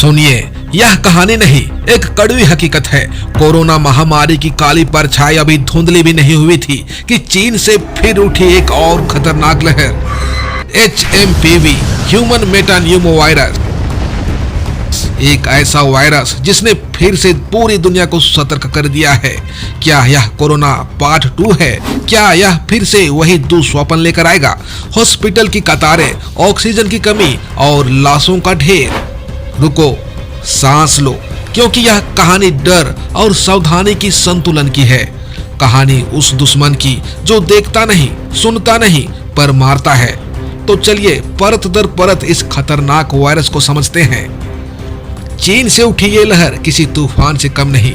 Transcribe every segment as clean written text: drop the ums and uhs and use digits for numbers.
सुनिए, यह कहानी नहीं, एक कड़वी हकीकत है। कोरोना महामारी की काली परछाई अभी धुंधली भी नहीं हुई थी कि चीन से फिर उठी एक और खतरनाक लहर, HMPV ह्यूमन मेटान्यूमो वायरस। एक ऐसा वायरस जिसने फिर से पूरी दुनिया को सतर्क कर दिया है। क्या यह कोरोना पार्ट 2 है? क्या यह फिर से वही दुस्वप्न लेकर आएगा? हॉस्पिटल की कतारें, ऑक्सीजन की कमी और लाशों का ढेर। रुको, सांस लो, क्योंकि यह कहानी डर और सावधानी की संतुलन की है। कहानी उस दुश्मन की जो देखता नहीं, सुनता नहीं, पर मारता है। तो चलिए परत दर परत इस खतरनाक वायरस को समझते हैं। चीन से उठी ये लहर किसी तूफान से कम नहीं।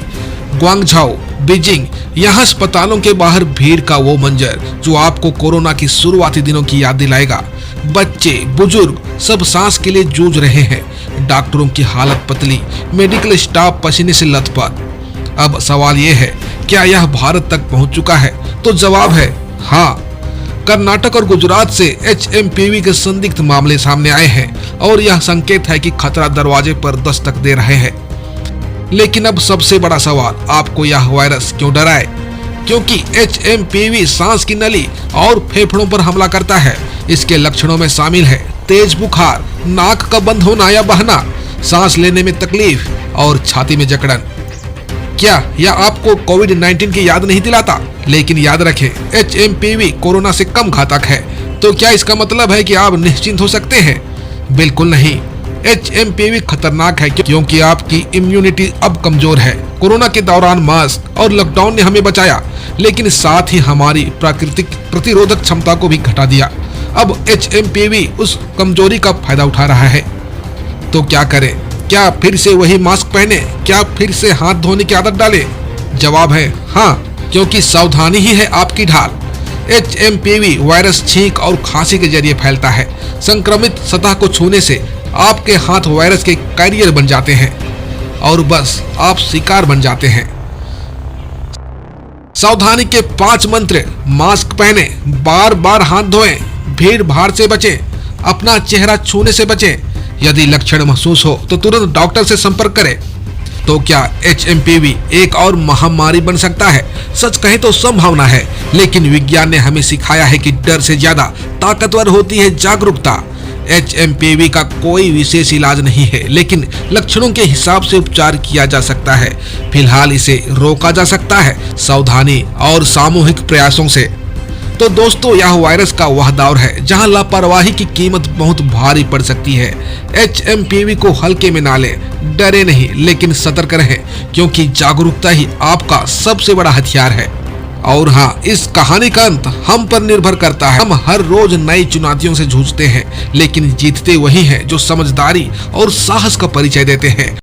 ग्वांगझाओ, बीजिंग, यहाँ अस्पतालों के बाहर भीड़ का वो मंजर जो आपको कोरोना की शुरुआती दिनों की याद दिलाएगा। बच्चे, बुजुर्ग सब सांस के लिए जूझ रहे हैं। डॉक्टरों की हालत पतली, मेडिकल स्टाफ पसीने से लथपथ। अब सवाल ये है, क्या यह भारत तक पहुंच चुका है? तो जवाब है हाँ। कर्नाटक और गुजरात से HMPV के संदिग्ध मामले सामने आए हैं और यह संकेत है कि खतरा दरवाजे पर दस्तक दे रहे हैं। लेकिन अब सबसे बड़ा सवाल, आपको यह वायरस क्यों डराए? क्योंकि HMPV सांस की नली और फेफड़ों पर हमला करता है। इसके लक्षणों में शामिल है तेज बुखार, नाक का बंद होना या बहना, सांस लेने में तकलीफ और छाती में जकड़न। क्या यह आपको कोविड-19 की याद नहीं दिलाता? लेकिन याद रखें, HMPV कोरोना से कम घातक है। तो क्या इसका मतलब है कि आप निश्चिंत हो सकते हैं? बिल्कुल नहीं। HMPV खतरनाक है क्योंकि आपकी इम्यूनिटी अब कमजोर है। कोरोना के दौरान मास्क और लॉकडाउन ने हमें बचाया, लेकिन साथ ही हमारी प्राकृतिक प्रतिरोधक क्षमता को भी घटा दिया। अब HMPV उस कमजोरी का फायदा उठा रहा है। तो क्या करें? क्या फिर से वही मास्क पहने? क्या फिर से हाथ धोने की आदत डालें? जवाब है हाँ, क्योंकि सावधानी ही है आपकी ढाल। HMPV वायरस छींक और खांसी के जरिए फैलता है। संक्रमित सतह को छूने से आपके हाथ वायरस के कैरियर बन जाते हैं और बस आप शिकार बन जाते हैं। सावधानी के 5 मंत्र: मास्क पहने, बार बार हाथ धोएं, भीड़ भाड़ से बचें, अपना चेहरा छूने से बचें। यदि लक्षण महसूस हो तो तुरंत डॉक्टर से संपर्क करें। तो क्या HMPV एक और महामारी बन सकता है? सच कहें तो संभावना है, लेकिन विज्ञान ने हमें सिखाया है कि डर से ज्यादा ताकतवर होती है जागरूकता। HMPV का कोई विशेष इलाज नहीं है, लेकिन लक्षणों के हिसाब से उपचार किया जा सकता है। फिलहाल इसे रोका जा सकता है सावधानी और सामूहिक प्रयासों से। तो दोस्तों, यह वायरस का वह दौर है जहां लापरवाही की कीमत बहुत भारी पड़ सकती है। HMPV को हल्के में ना लें, डरे नहीं, लेकिन सतर्क रहें, क्योंकि जागरूकता ही आपका सबसे बड़ा हथियार है। और हाँ, इस कहानी का अंत हम पर निर्भर करता है। हम हर रोज नई चुनौतियों से जूझते हैं, लेकिन जीतते वही हैं जो समझदारी और साहस का परिचय देते हैं।